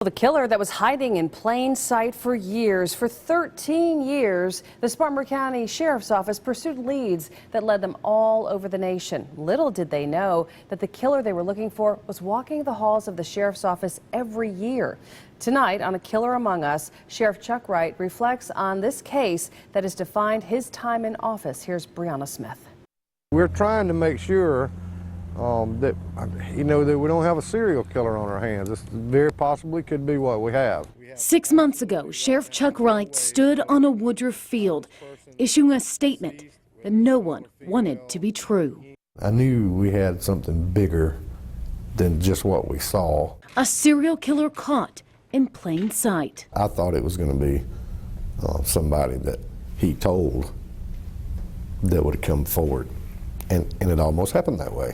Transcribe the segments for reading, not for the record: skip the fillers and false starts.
The killer that was hiding in plain sight for years. For 13 years, the Spartanburg County Sheriff's Office pursued leads that led them all over the nation. Little did they know that the killer they were looking for was walking the halls of the Sheriff's Office every year. Tonight on A Killer Among Us, Sheriff Chuck Wright reflects on this case that has defined his time in office. Here's Brianna Smith. We're trying to make sure that we don't have a serial killer on our hands. This very possibly could be what we have. 6 months ago, Sheriff Chuck Wright stood on a Woodruff field, issuing a statement that no one wanted to be true. I knew we had something bigger than just what we saw. A serial killer caught in plain sight. I thought it was going to be somebody that he told that would come forward, and it almost happened that way.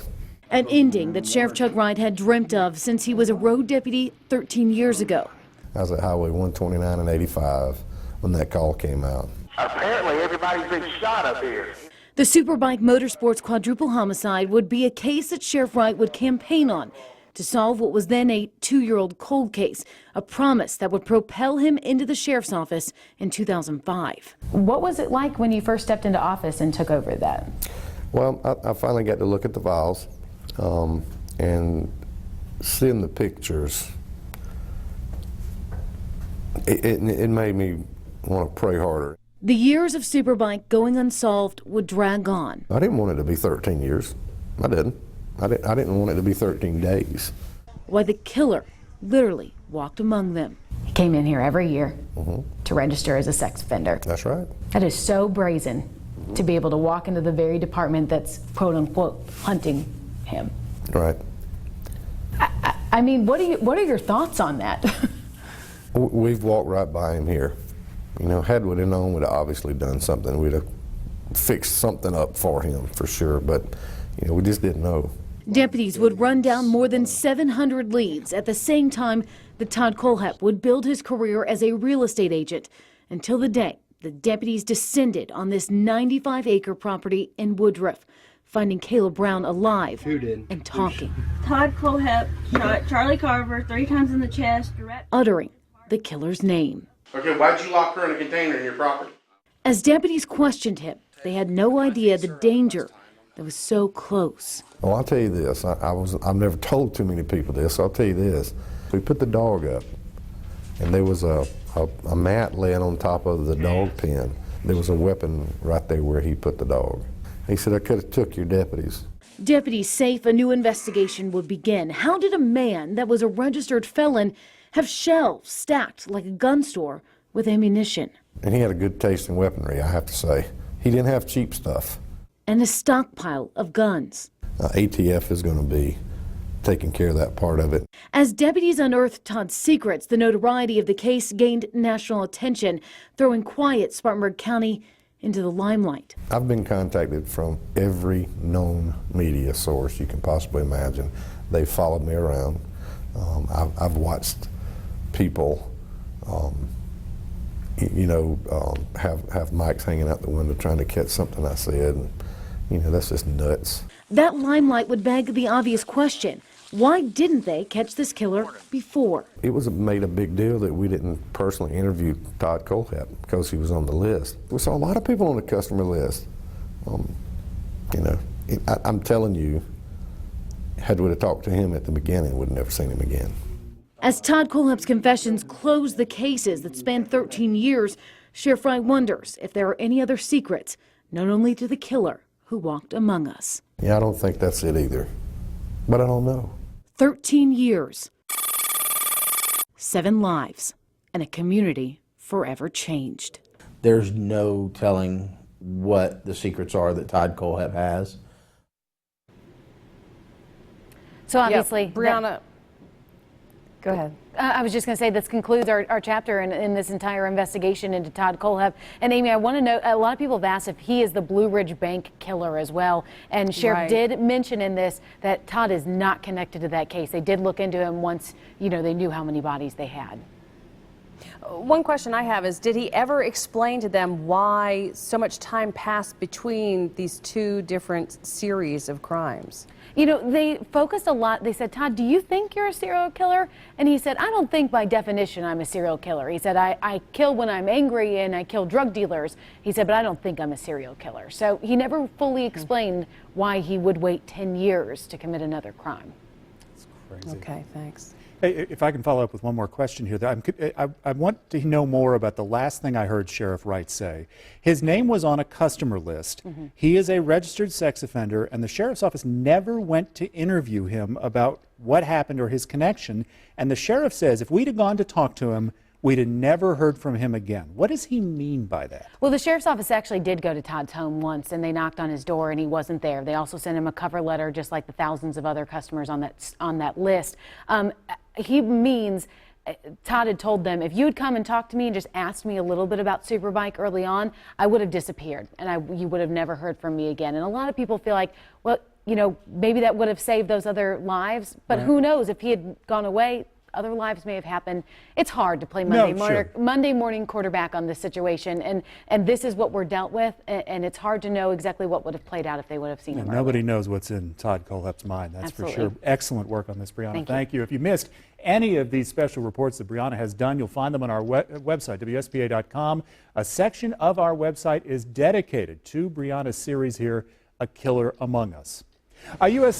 An ending that Sheriff Chuck Wright had dreamt of since he was a road deputy 13 years ago. I was at Highway 129 and 85 when that call came out. Apparently everybody's been shot up here. The Superbike Motorsports quadruple homicide would be a case that Sheriff Wright would campaign on to solve what was then a 2-year-old cold case, a promise that would propel him into the sheriff's office in 2005. What was it like when you first stepped into office and took over that? Well, I finally got to look at the files and seeing the pictures. It made me want to pray harder. The years of Superbike going unsolved would drag on. I didn't want it to be 13 years. I didn't. I didn't want it to be 13 days. Why the killer literally walked among them. He came in here every year to register as a sex offender. That's right. That is so brazen to be able to walk into the very department that's quote unquote hunting him. Right. I mean, what are your thoughts on that? We've walked right by him here. You know, had we known, we'd have obviously done something. We'd have fixed something up for him for sure, but you know, we just didn't know. Deputies would run down more than 700 leads at the same time that Todd Colehep would build his career as a real estate agent until the day the deputies descended on this 95-acre property in Woodruff, finding Caleb Brown alive and talking. Todd Colehep shot Charlie Carver 3 times in the chest, uttering the killer's name. Okay, why'd you lock her in a container in your property? As deputies questioned him, they had no idea the danger that was so close. Well, I'll tell you this, I've never told too many people this, so I'll tell you this. We put the dog up, and there was a mat laying on top of the dog pen. There was a weapon right there where he put the dog. He said, I could have took your deputies. Deputies safe a new investigation would begin. How did a man that was a registered felon have shelves stacked like a gun store with ammunition? And he had a good taste in weaponry, I have to say. He didn't have cheap stuff. And a stockpile of guns. ATF is going to be taking care of that part of it. As deputies unearthed Todd's secrets, the notoriety of the case gained national attention, throwing quiet Spartanburg County into the limelight. I've been contacted from every known media source you can possibly imagine. They've followed me around. I've watched people have mics hanging out the window trying to catch something I said. And, you know, that's just nuts. That limelight would beg the obvious question. Why didn't they catch this killer before? It was made a big deal that we didn't personally interview Todd Colehep because he was on the list. We saw a lot of people on the customer list. I'm telling you, had we talked to him at the beginning, we'd never seen him again. As Todd Colehep's confessions close the cases that span 13 years, Sheriff Wright wonders if there are any other secrets, known only to the killer who walked among us. Yeah, I don't think that's it either, but I don't know. 13 years, 7 lives, and a community forever changed. There's no telling what the secrets are that Todd Colehep has. So obviously, Brianna, go ahead. I was just going to say this concludes our chapter in this entire investigation into Todd Colehep. And Amy, I want to know, a lot of people have asked if he is the Blue Ridge Bank killer as well. And Sheriff did mention in this that Todd is not connected to that case. They did look into him once, they knew how many bodies they had. One question I have is, did he ever explain to them why so much time passed between these 2 different series of crimes? You know, they focused a lot. They said, Todd, do you think you're a serial killer? And he said, I don't think by definition I'm a serial killer. He said, I kill when I'm angry and I kill drug dealers. He said, but I don't think I'm a serial killer. So he never fully explained why he would wait 10 years to commit another crime. That's crazy. Okay, thanks. Hey, if I can follow up with one more question here. I want to know more about the last thing I heard Sheriff Wright say. His name was on a customer list. He is a registered sex offender, and the sheriff's office never went to interview him about what happened or his connection. And the sheriff says if we'd have gone to talk to him, we'd have never heard from him again. What does he mean by that? Well, the sheriff's office actually did go to Todd's home once, and they knocked on his door, and he wasn't there. They also sent him a cover letter, just like the thousands of other customers on that list. He means, Todd had told them, if you had come and talked to me and just asked me a little bit about Superbike early on, I would have disappeared, and you would have never heard from me again. And a lot of people feel like, well, you know, maybe that would have saved those other lives, but who knows? If he had gone away, other lives may have happened. It's hard to play Monday morning quarterback on this situation, and this is what we're dealt with, and it's hard to know exactly what would have played out if they would have seen him earlier. Nobody knows what's in Todd Kohlhepp's mind, that's for sure. Excellent work on this, Brianna. Thank you. If you missed any of these special reports that Brianna has done, you'll find them on our website, WSPA.com. A section of our website is dedicated to Brianna's series here, A Killer Among Us. A USC